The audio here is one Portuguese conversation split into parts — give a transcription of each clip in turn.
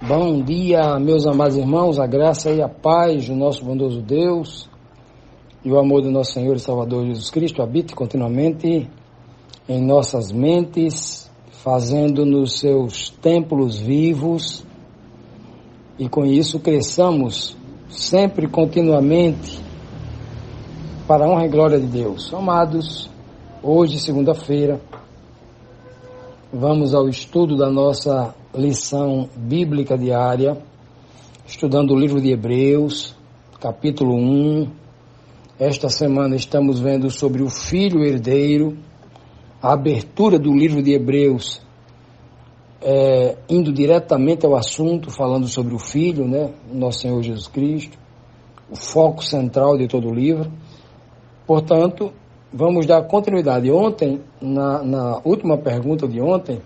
Bom dia, meus amados irmãos, a graça e a paz do nosso bondoso Deus e o amor do nosso Senhor e Salvador Jesus Cristo habite continuamente em nossas mentes, fazendo-nos seus templos vivos e com isso cresçamos sempre continuamente para a honra e glória de Deus. Amados, hoje, segunda-feira, vamos ao estudo da nossa lição bíblica diária, estudando o livro de Hebreus, capítulo 1. Esta semana estamos vendo sobre o filho herdeiro, a abertura do livro de Hebreus, indo diretamente ao assunto, falando sobre o filho, nosso Senhor Jesus Cristo, o foco central de todo o livro. Portanto, vamos dar continuidade. Ontem, na última pergunta de ontem,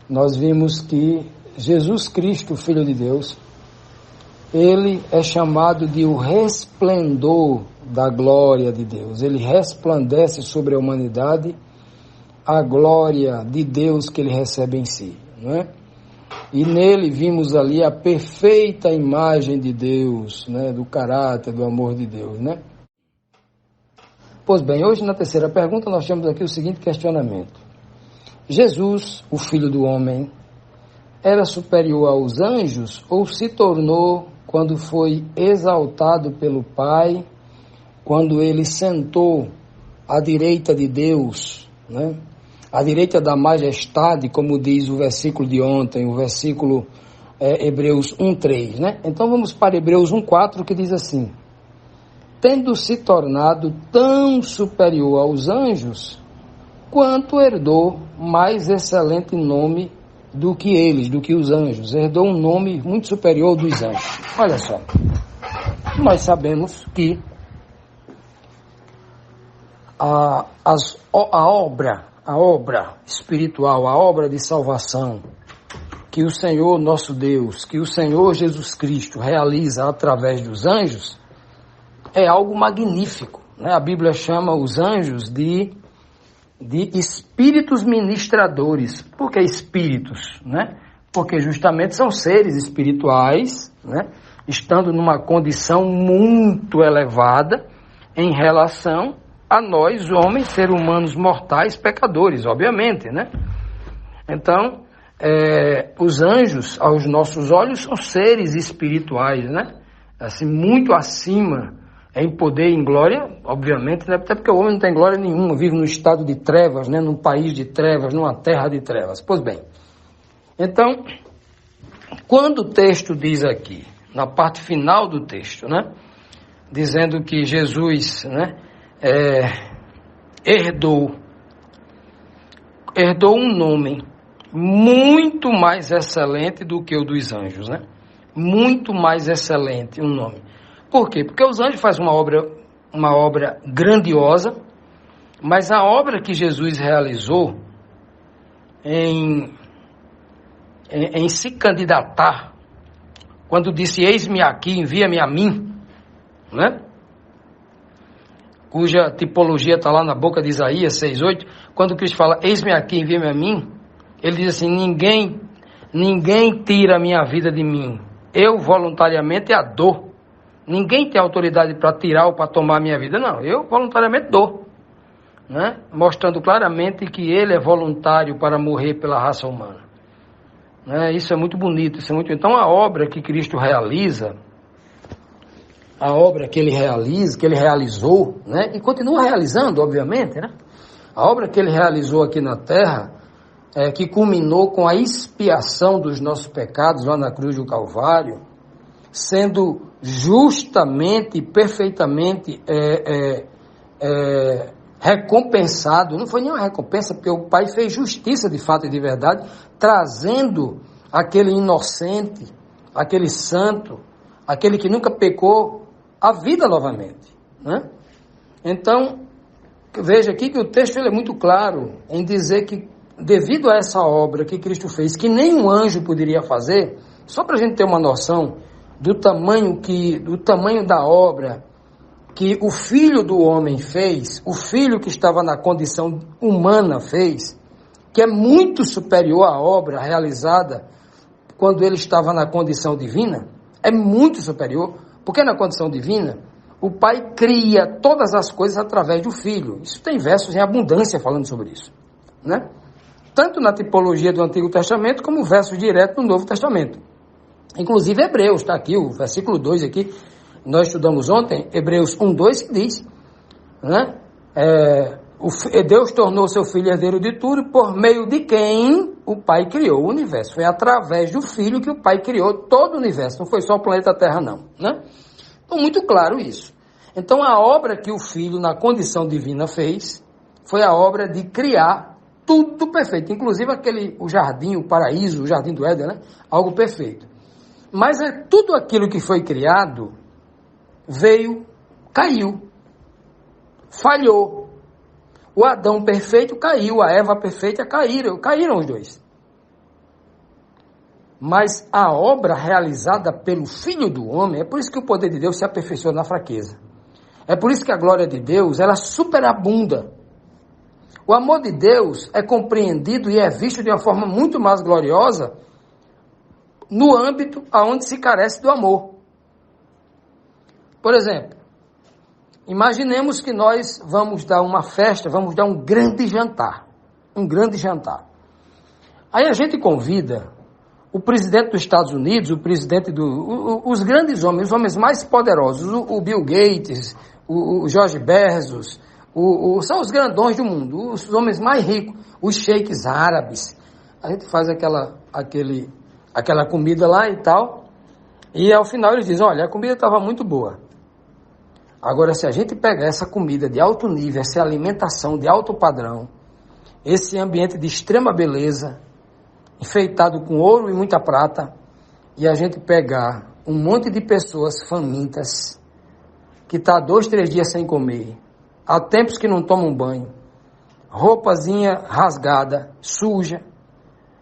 nós vimos que Jesus Cristo, Filho de Deus, ele é chamado de o resplendor da glória de Deus. Ele resplandece sobre a humanidade a glória de Deus que ele recebe em si, não é? E nele vimos ali a perfeita imagem de Deus, do caráter, do amor de Deus, Pois bem, hoje na terceira pergunta nós temos aqui o seguinte questionamento. Jesus, o Filho do Homem, era superior aos anjos ou se tornou quando foi exaltado pelo Pai, quando ele sentou à direita de Deus, à direita da majestade, como diz o versículo de ontem, o versículo Hebreus 1:3, Então vamos para Hebreus 1:4, que diz assim: tendo se tornado tão superior aos anjos, quanto herdou mais excelente nome do que eles, do que os anjos. Herdou um nome muito superior dos anjos. Olha só, nós sabemos que a obra espiritual, a obra de salvação que o Senhor nosso Deus, que o Senhor Jesus Cristo realiza através dos anjos, é algo magnífico, A Bíblia chama os anjos de espíritos ministradores. Por que espíritos? Porque justamente são seres espirituais, estando numa condição muito elevada em relação a nós, homens, seres humanos mortais, pecadores, obviamente, Então, os anjos, aos nossos olhos, são seres espirituais, Assim, muito acima em poder e em glória, obviamente, até porque o homem não tem glória nenhuma, vive num estado de trevas, num país de trevas, numa terra de trevas. Pois bem, então, quando o texto diz aqui, na parte final do texto, dizendo que Jesus herdou um nome muito mais excelente do que o dos anjos, Muito mais excelente um nome. Por quê? Porque os anjos fazem uma obra grandiosa, mas a obra que Jesus realizou em se candidatar, quando disse, eis-me aqui, envia-me a mim, cuja tipologia está lá na boca de Isaías 6:8, quando Cristo fala, eis-me aqui, envia-me a mim, ele diz assim, ninguém tira a minha vida de mim, eu voluntariamente a dou. Ninguém tem autoridade para tirar ou para tomar a minha vida. Não, eu voluntariamente dou. Né? Mostrando claramente que ele é voluntário para morrer pela raça humana. Né? Isso é muito bonito, isso é muito... Então a obra que Cristo realiza, a obra que ele realiza, que ele realizou, né? E continua realizando, obviamente, né? A obra que ele realizou aqui na terra, que culminou com a expiação dos nossos pecados lá na cruz do Calvário, sendo justamente, perfeitamente recompensado. Não foi nenhuma recompensa, porque o Pai fez justiça de fato e de verdade, trazendo aquele inocente, aquele santo, aquele que nunca pecou, à vida novamente, né? Então, veja aqui que o texto ele é muito claro em dizer que, devido a essa obra que Cristo fez, que nenhum anjo poderia fazer, só para a gente ter uma noção do tamanho da obra que o Filho do Homem fez, o Filho que estava na condição humana fez, que é muito superior à obra realizada quando ele estava na condição divina, é muito superior, porque na condição divina, o Pai cria todas as coisas através do Filho. Isso tem versos em abundância falando sobre isso, né? Tanto na tipologia do Antigo Testamento, como versos diretos do Novo Testamento. Inclusive Hebreus, está aqui, o versículo 2 aqui, nós estudamos ontem, Hebreus 1:2, que diz, né? Deus tornou seu Filho herdeiro de tudo, por meio de quem o Pai criou o universo. Foi através do Filho que o Pai criou todo o universo, não foi só o planeta Terra não, né? Então, muito claro isso. Então, a obra que o Filho, na condição divina, fez, foi a obra de criar tudo perfeito, inclusive o jardim, o paraíso, o jardim do Éden, né? Algo perfeito. Mas tudo aquilo que foi criado caiu, falhou. O Adão perfeito caiu, a Eva perfeita caíram os dois. Mas a obra realizada pelo Filho do Homem, é por isso que o poder de Deus se aperfeiçoa na fraqueza. É por isso que a glória de Deus, ela superabunda. O amor de Deus é compreendido e é visto de uma forma muito mais gloriosa no âmbito onde se carece do amor. Por exemplo, imaginemos que nós vamos dar uma festa, vamos dar um grande jantar. Aí a gente convida o presidente dos Estados Unidos, os grandes homens, os homens mais poderosos, o Bill Gates, o Jorge Bezos, são os grandões do mundo, os homens mais ricos, os sheiks árabes. A gente faz aquela comida lá e tal, e ao final eles dizem, olha, a comida estava muito boa. Agora, se a gente pegar essa comida de alto nível, essa alimentação de alto padrão, esse ambiente de extrema beleza, enfeitado com ouro e muita prata, e a gente pegar um monte de pessoas famintas, que está 2, 3 dias sem comer, há tempos que não tomam banho, roupazinha rasgada, suja,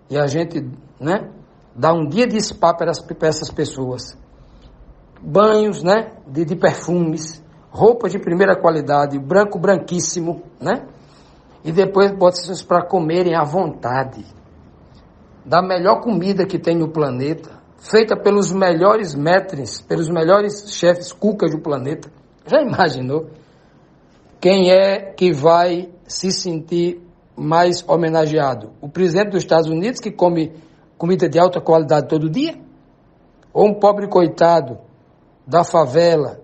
e a gente, né, dá um dia de spa para essas pessoas, banhos, né, de perfumes, roupas de primeira qualidade, branquíssimo, né, e depois bota essas para comerem à vontade, da melhor comida que tem no planeta, feita pelos melhores maîtres, pelos melhores chefes cucas do planeta. Já imaginou? Quem é que vai se sentir mais homenageado? O presidente dos Estados Unidos, que come comida de alta qualidade todo dia? Ou um pobre coitado da favela,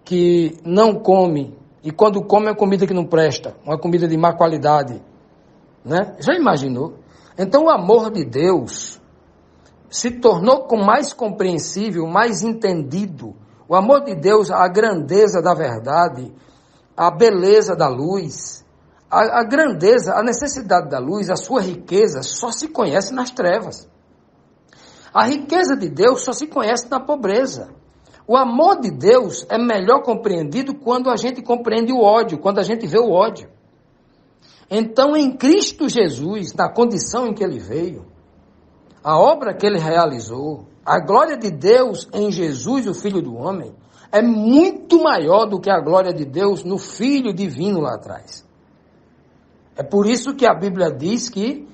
que não come, e quando come é comida que não presta, uma comida de má qualidade, né? Já imaginou? Então o amor de Deus se tornou mais compreensível, mais entendido. O amor de Deus, a grandeza da verdade, a beleza da luz, a grandeza, a necessidade da luz, a sua riqueza só se conhece nas trevas. A riqueza de Deus só se conhece na pobreza. O amor de Deus é melhor compreendido quando a gente compreende o ódio, quando a gente vê o ódio. Então, em Cristo Jesus, na condição em que ele veio, a obra que ele realizou, a glória de Deus em Jesus, o Filho do Homem, é muito maior do que a glória de Deus no Filho Divino lá atrás. É por isso que a Bíblia diz que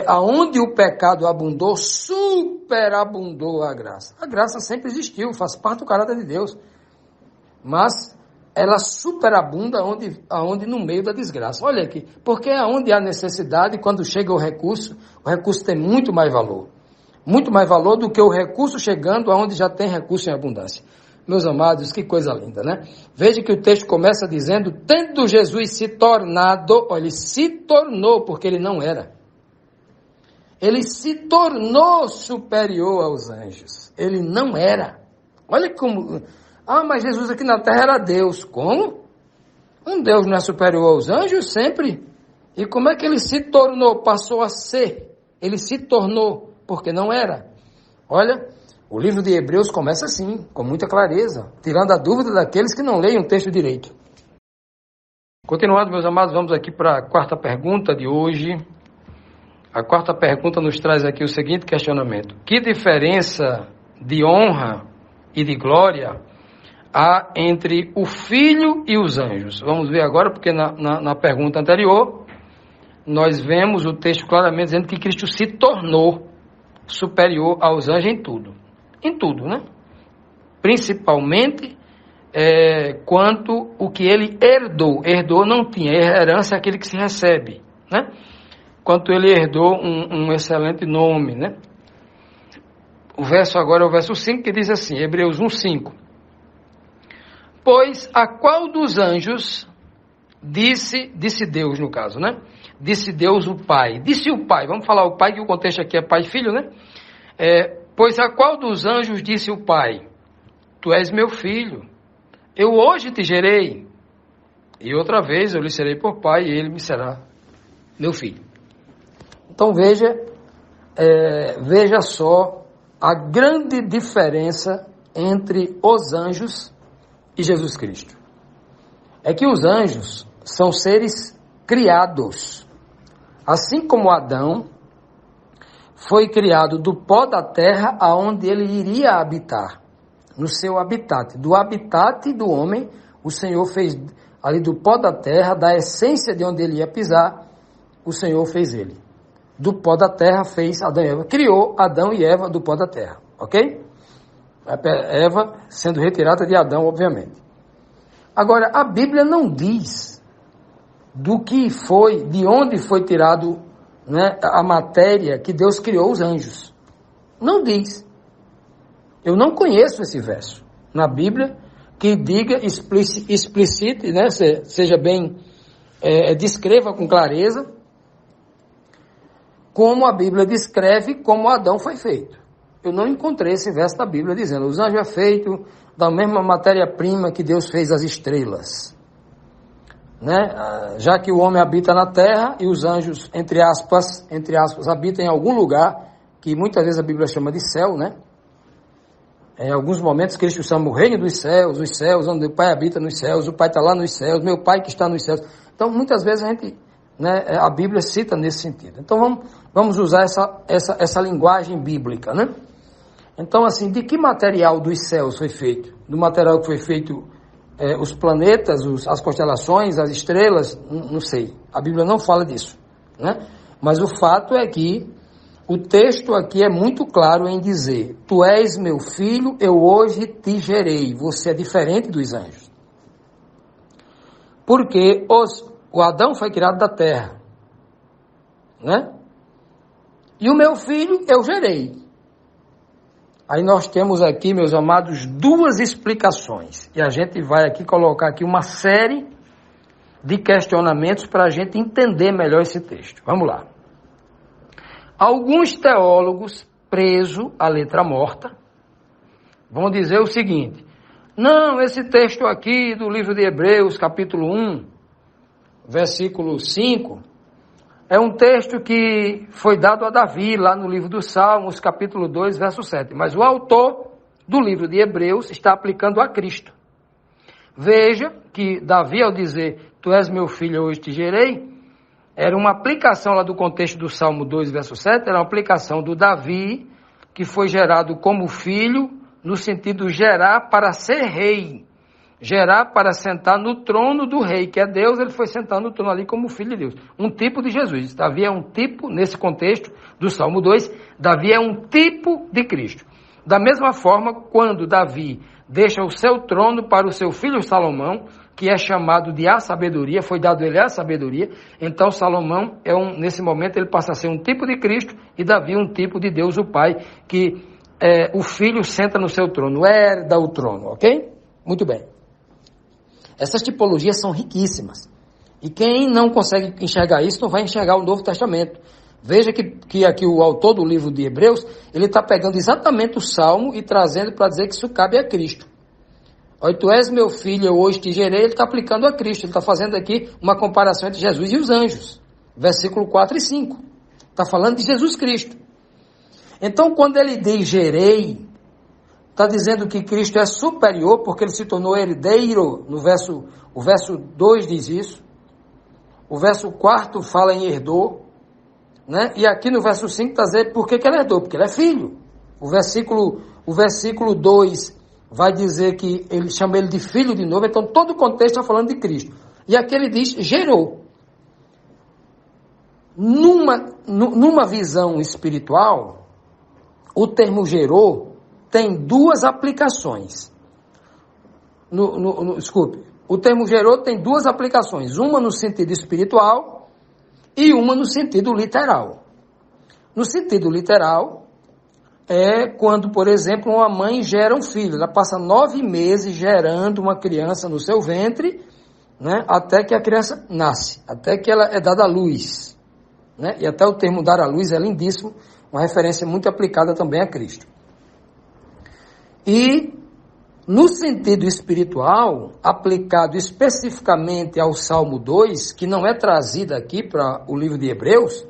aonde o pecado abundou, superabundou a graça. A graça sempre existiu, faz parte do caráter de Deus. mas ela superabunda aonde no meio da desgraça. Olha aqui, porque aonde há necessidade, quando chega o recurso tem muito mais valor. Muito mais valor do que o recurso chegando aonde já tem recurso em abundância. Meus amados, que coisa linda, né? Veja que o texto começa dizendo, tendo Jesus se tornado, olha, ele se tornou, porque ele não era. Ele se tornou superior aos anjos. Ele não era. Olha como... mas Jesus aqui na terra era Deus. Como? Um Deus não é superior aos anjos sempre? E como é que ele se tornou? Passou a ser. Ele se tornou, porque não era. Olha, o livro de Hebreus começa assim, com muita clareza, tirando a dúvida daqueles que não leem o texto direito. Continuando, meus amados, vamos aqui para a quarta pergunta de hoje. A quarta pergunta nos traz aqui o seguinte questionamento. Que diferença de honra e de glória há entre o Filho e os anjos? Vamos ver agora, porque na pergunta anterior, nós vemos o texto claramente dizendo que Cristo se tornou superior aos anjos em tudo. Em tudo, né? Principalmente quanto o que ele herdou. Herdou não tinha, herança é aquele que se recebe, né? Quanto ele herdou um excelente nome, né? O verso agora é o verso 5, que diz assim, Hebreus 1:5. Pois a qual dos anjos disse Deus, no caso, né? Disse Deus o Pai. Disse o Pai, vamos falar o Pai, que o contexto aqui é Pai e Filho, né? Pois a qual dos anjos disse o Pai? Tu és meu filho, eu hoje te gerei, e outra vez eu lhe serei por Pai, e ele me será meu filho. Então veja só a grande diferença entre os anjos e Jesus Cristo. É que os anjos são seres criados. Assim como Adão foi criado do pó da terra aonde ele iria habitar, no seu habitat. Do habitat do homem, o Senhor fez ali do pó da terra, da essência de onde ele ia pisar, o Senhor fez ele. Do pó da terra fez Adão e Eva. Criou Adão e Eva do pó da terra, ok? Eva sendo retirada de Adão, obviamente. Agora, a Bíblia não diz de onde foi tirado, né, a matéria que Deus criou os anjos. Não diz. Eu não conheço esse verso na Bíblia que diga, explicite, né, seja bem, descreva com clareza como a Bíblia descreve como Adão foi feito. Eu não encontrei esse verso da Bíblia dizendo, os anjos é feito da mesma matéria-prima que Deus fez as estrelas. Né? Já que o homem habita na terra e os anjos, entre aspas, habitam em algum lugar que muitas vezes a Bíblia chama de céu, né? Em alguns momentos Cristo chama o reino dos céus, os céus onde o Pai habita nos céus, o Pai está lá nos céus, meu Pai que está nos céus. Então muitas vezes a Bíblia cita nesse sentido. Então vamos usar essa linguagem bíblica, né? Então assim, de que material dos céus foi feito? Do material que foi feito os planetas, as constelações, as estrelas? Não sei. A Bíblia não fala disso, né? Mas o fato é que o texto aqui é muito claro em dizer, tu és meu filho, eu hoje te gerei. Você é diferente dos anjos. Porque o Adão foi criado da terra, né? E o meu filho eu gerei. Aí nós temos aqui, meus amados, duas explicações. E a gente vai aqui colocar aqui uma série de questionamentos para a gente entender melhor esse texto. Vamos lá. Alguns teólogos, presos à letra morta, vão dizer o seguinte, não, esse texto aqui do livro de Hebreus, capítulo 1, versículo 5, é um texto que foi dado a Davi, lá no livro dos Salmos, capítulo 2, verso 7. Mas o autor do livro de Hebreus está aplicando a Cristo. Veja que Davi, ao dizer, tu és meu filho, hoje te gerei, era uma aplicação lá do contexto do Salmo 2, verso 7, era uma aplicação do Davi, que foi gerado como filho, no sentido de gerar para ser rei. Gerar para sentar no trono do rei, que é Deus, ele foi sentar no trono ali como filho de Deus. Um tipo de Jesus. Davi é um tipo, nesse contexto do Salmo 2, Davi é um tipo de Cristo. Da mesma forma, quando Davi deixa o seu trono para o seu filho Salomão, que é chamado de a sabedoria, foi dado ele a sabedoria, então Salomão, nesse momento, ele passa a ser um tipo de Cristo e Davi um tipo de Deus, o Pai, que o filho senta no seu trono, herda o trono, ok? Muito bem. Essas tipologias são riquíssimas. E quem não consegue enxergar isso, não vai enxergar o Novo Testamento. Veja que aqui o autor do livro de Hebreus, ele está pegando exatamente o Salmo e trazendo para dizer que isso cabe a Cristo. Olha, tu és meu filho, eu hoje te gerei, ele está aplicando a Cristo. Ele está fazendo aqui uma comparação entre Jesus e os anjos. Versículo 4 e 5. Está falando de Jesus Cristo. Então, quando ele diz gerei, está dizendo que Cristo é superior, porque ele se tornou herdeiro, o verso 2 diz isso. O verso 4 fala em herdou, né? E aqui no verso 5 está dizendo por que ele herdou, porque ele é filho. O versículo 2 vai dizer que ele chama ele de filho de novo, então todo o contexto está falando de Cristo. E aqui ele diz gerou. Numa visão espiritual, o termo gerou tem duas aplicações. O termo gerou tem duas aplicações, uma no sentido espiritual e uma no sentido literal. No sentido literal, é quando, por exemplo, uma mãe gera um filho, ela passa 9 meses gerando uma criança no seu ventre, né, até que a criança nasce, até que ela é dada à luz. Né? E até o termo dar à luz é lindíssimo, uma referência muito aplicada também a Cristo. E no sentido espiritual, aplicado especificamente ao Salmo 2, que não é trazido aqui para o livro de Hebreus,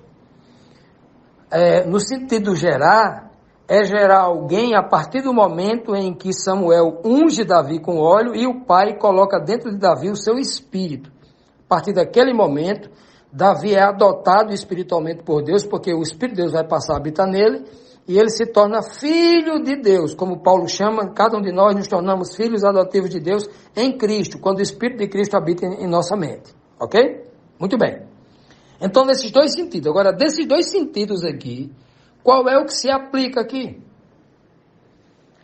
no sentido gerar, é gerar alguém a partir do momento em que Samuel unge Davi com óleo e o pai coloca dentro de Davi o seu espírito. A partir daquele momento, Davi é adotado espiritualmente por Deus, porque o Espírito de Deus vai passar a habitar nele, e ele se torna filho de Deus, como Paulo chama, cada um de nós nos tornamos filhos adotivos de Deus em Cristo, quando o Espírito de Cristo habita em nossa mente, ok? Muito bem. Então, nesses dois sentidos, agora, desses dois sentidos aqui, qual é o que se aplica aqui?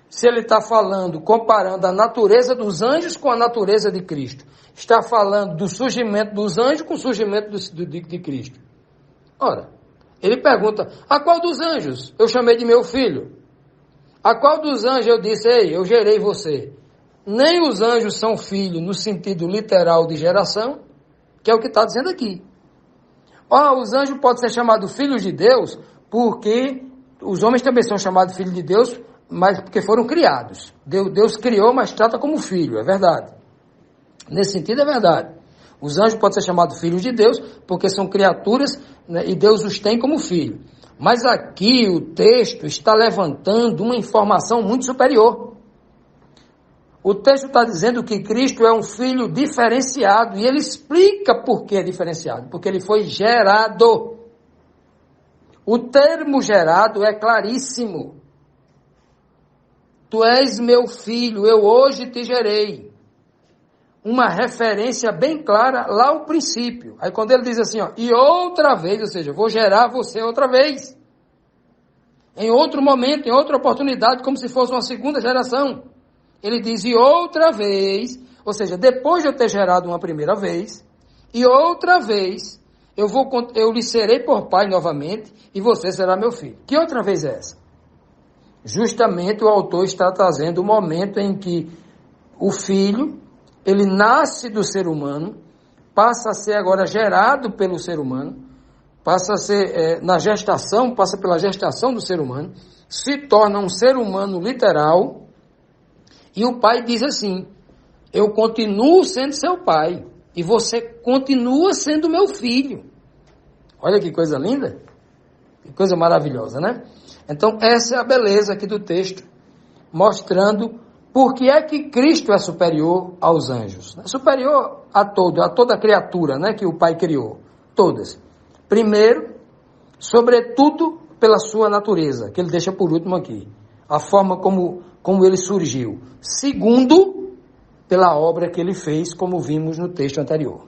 Se ele está falando, comparando a natureza dos anjos com a natureza de Cristo, está falando do surgimento dos anjos com o surgimento de Cristo. Ora, ele pergunta, a qual dos anjos eu chamei de meu filho? A qual dos anjos eu disse, ei, eu gerei você? Nem os anjos são filhos no sentido literal de geração, que é o que está dizendo aqui. Os anjos podem ser chamados filhos de Deus, porque os homens também são chamados filhos de Deus, mas porque foram criados. Deus criou, mas trata como filho, é verdade. Nesse sentido é verdade. Os anjos podem ser chamados filhos de Deus, porque são criaturas, né, e Deus os tem como filho. Mas aqui o texto está levantando uma informação muito superior. O texto está dizendo que Cristo é um filho diferenciado, e ele explica por que é diferenciado, porque ele foi gerado. O termo gerado é claríssimo. Tu és meu filho, eu hoje te gerei. Uma referência bem clara lá ao princípio. Aí quando ele diz assim, e outra vez, ou seja, vou gerar você outra vez. Em outro momento, em outra oportunidade, como se fosse uma segunda geração. Ele diz, e outra vez, ou seja, depois de eu ter gerado uma primeira vez, e outra vez, eu lhe serei por pai novamente, e você será meu filho. Que outra vez é essa? Justamente o autor está trazendo o momento em que o filho, ele nasce do ser humano, passa a ser agora gerado pelo ser humano, passa a ser, na gestação, passa pela gestação do ser humano, se torna um ser humano literal, e o pai diz assim, eu continuo sendo seu pai, e você continua sendo meu filho. Olha que coisa linda, que coisa maravilhosa, né? Então, essa é a beleza aqui do texto, mostrando por que é que Cristo é superior aos anjos. Superior a toda criatura, né, que o Pai criou, todas. Primeiro, sobretudo pela sua natureza, que ele deixa por último aqui, a forma como ele surgiu. Segundo, pela obra que ele fez, como vimos no texto anterior.